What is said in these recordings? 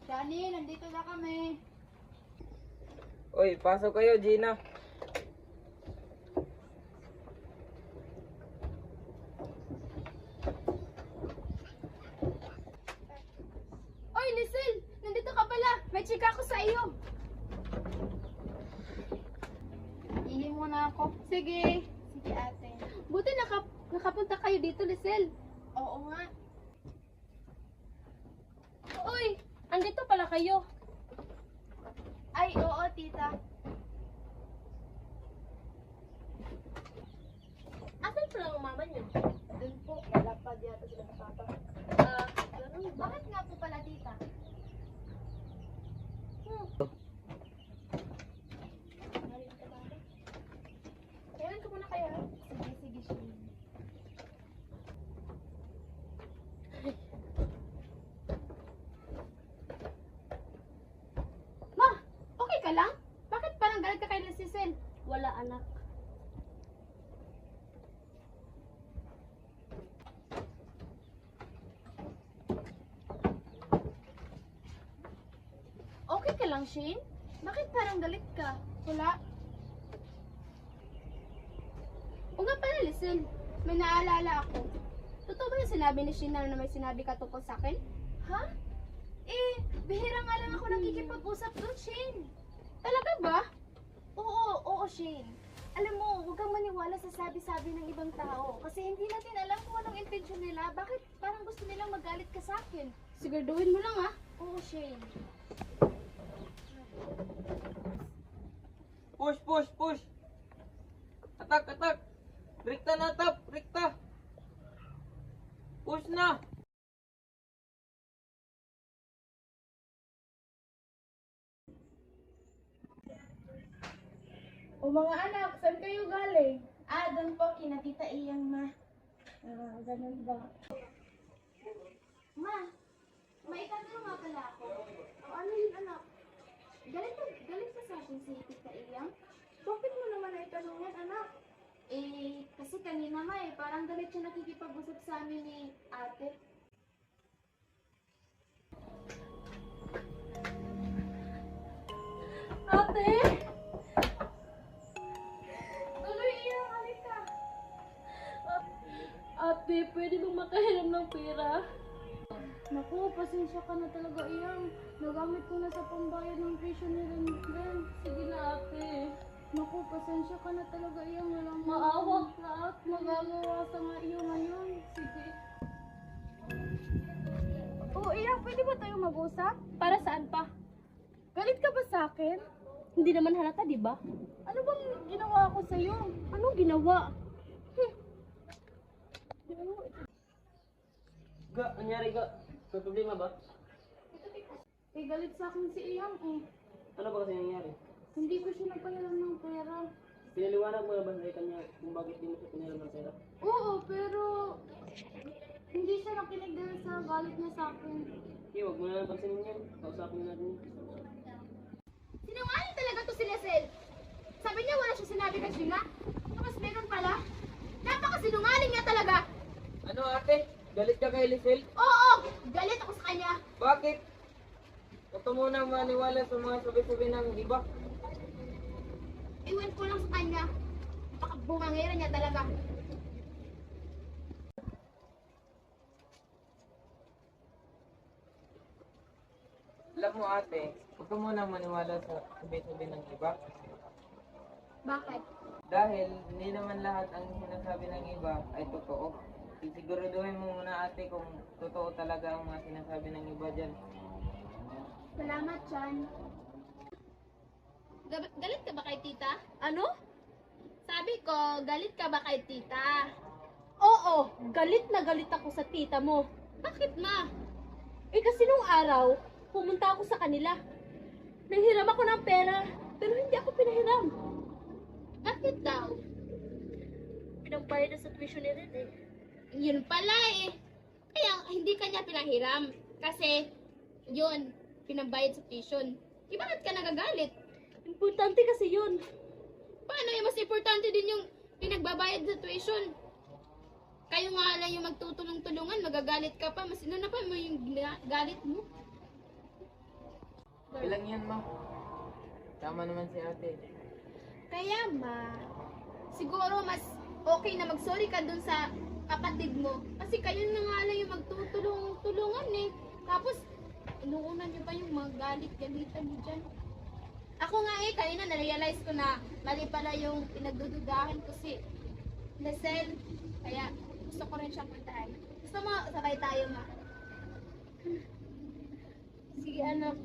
Johnny, nandito na kami. Uy, pasok kayo, Gina. Oy, Lizel! Nandito ka pala! May chika ako sa iyo! Ihi muna ako. Sige. Sige, ate. Buti nakapunta kayo dito, Lizel. Oo nga. Uy! Andito pala kayo. Ay, oo, tita. Asan pala ang mama niyo? Doon po. Wala pa yata sila ng papa. Ganun ba? Bakit nga po pala, tita? Kailan ka muna kaya? Sige, sige, Shane. Ma, okay ka lang? Bakit parang galit ka kay Cecil? Wala, anak. Okay ka lang, Shane? Bakit parang galit ka? Wala. O nga pala, listen. May naalala ako. Totoo ba yung sinabi ni Shane na may sinabi ka tungkol sa akin? Ha? Eh, bihira nga lang ako nakikipag-usap doon, Shane. Talaga ba? Oo, Shane. Alam mo, huwag kang maniwala sa sabi-sabi ng ibang tao. Kasi hindi natin alam kung anong intensyon nila. Bakit parang gusto nilang magalit ka sa akin? Siguraduhin mo lang, ha? Oo, Shane. Push, push, push. Atak, atak. Rikta na, tap. Rikta. Push na. O mga anak, saan kayo galing? Doon po, kina Tita Iyang, ma. Ganun ba? Ma, may itanong nga pala ako. Ano yun, anak? Galit pa sa akin si Tita Iyang? Bakit mo naman na itanong yan, anak? Kasi kanina nga parang galit siya nakikipag-usap sa amin ni ate. Ate! Tuloy Iyang, halika. Ate, pwede bang makahiram ng pera? Naku, pasensya ka na talaga, Iyang. Nagamit ko na sa pambayad ng tuition ni Renren. Sige na, ate. Naku, pasensya ka na talaga, Iyang. Walang maawa ka at magagawa sa nga iyo ngayon. Sige. Oo, Iyang, pwede ba tayo mag-usap? Para saan pa? Galit ka ba sa akin? Hindi naman halata, di ba? Ano bang ginawa ko sa'yo? Anong ginawa? Ga, anyari ga? May problema ba? Galit sa akin si Iyang eh. Ano ba kasi nangyari? Hindi ko siya nagpahiram ng pera. Pinaliwanag mo na ba sa kanya kung bakit di mo siya pinahiram ng pera? Oo, pero hindi siya nakinig dahil sa galit niya sa akin. Okay, wag mo na lang pansinin yan. Kausapin na natin yun. Sinungaling talaga to si Lacel. Sabi niya wala siya sinabi kay Gina. Tapos meron pala. Napakasinungaling niya talaga. Ano ate? Galit ka kay Lisel? Oo, galit ako sa kanya. Bakit? Ito muna maniwala sa mga sabi-sabi ng iba. Iwan ko lang sa kanya. Napakabungangera niya talaga. Alam mo ate, huwag ka muna maniwala sa sabi-sabi ng iba. Bakit? Dahil hindi naman lahat ang sinasabi ng iba ay totoo. Siguraduhin mo muna ate kung totoo talaga ang mga sinasabi ng iba dyan. Salamat, Chan. Galit ka ba kay tita? Ano? Sabi ko, galit ka ba kay tita? Oo, galit na galit ako sa tita mo. Bakit, ma? Kasi nung araw, pumunta ako sa kanila. Nanghiram ako ng pera, pero hindi ako pinahiram. Bakit daw? Pinagbayad na sa tuition ni Red eh. Yun pala eh. Kaya hindi kanya pinahiram. Kasi, yun, pinambayad sa tuition. Bakit ka nagagalit? Importante kasi yun. Paano mas importante din yung pinagbabayad sa tuition? Kayo nga lang yung magtutulong-tulungan, magagalit ka pa. Mas inuna pa mo yung galit mo. Ilang yan, ma? Tama naman si ate. Kaya siguro mas okay na mag-sorry ka dun sa kapatid mo. Kasi kayo na nga lang yung magtutulungan eh. Tapos, inuunan niyo pa yung mga galit-galitan niyo dyan. Ako nga kanina na-realize ko na mali pala yung pinagdududahan ko si Lesel. Kaya gusto ko rin siyang puntahan. Gusto mo, sabay tayo, ma. Sige, anak.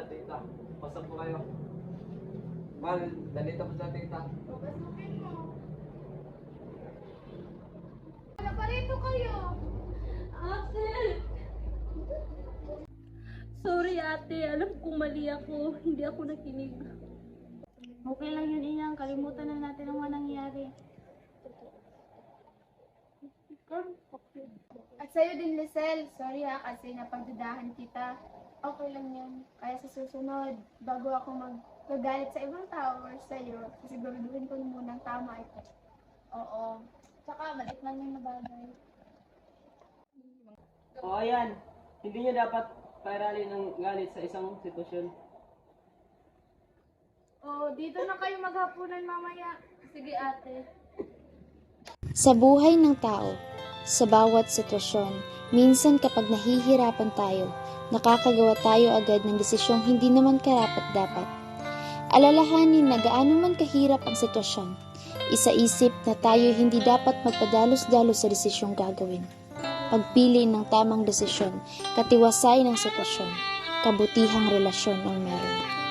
Tita, pasok po kayo. Mahal, dalito po sa tita. Wala pa rito kayo. Axel! Sorry ate, alam kong mali ako. Hindi ako nakinig. Okay lang yun, Inang. Kalimutan na natin ang mga nangyari. At sa'yo din, Lisel. Sorry kasi napagdudahan kita. Okay lang yun. Kaya sa susunod, bago ako magagalit sa ibang tao or sa'yo, siguraduhin ko munang tama ito. Oo. Tsaka, maliit lang yung nabagay. O ayan, hindi nyo dapat pairalin ng galit sa isang sitwasyon. Oo, dito na kayo maghapunan mamaya. Sige, ate. Sa buhay ng tao, sa bawat sitwasyon, minsan kapag nahihirapan tayo, nakakagawa tayo agad ng desisyong hindi naman karapat-dapat. Alalahanin na gaano man kahirap ang sitwasyon, isaisip na tayo hindi dapat magpadalos-dalos sa desisyong gagawin. Pagpili ng tamang desisyon, katiwasay ng sitwasyon, kabutihang relasyon ang meron.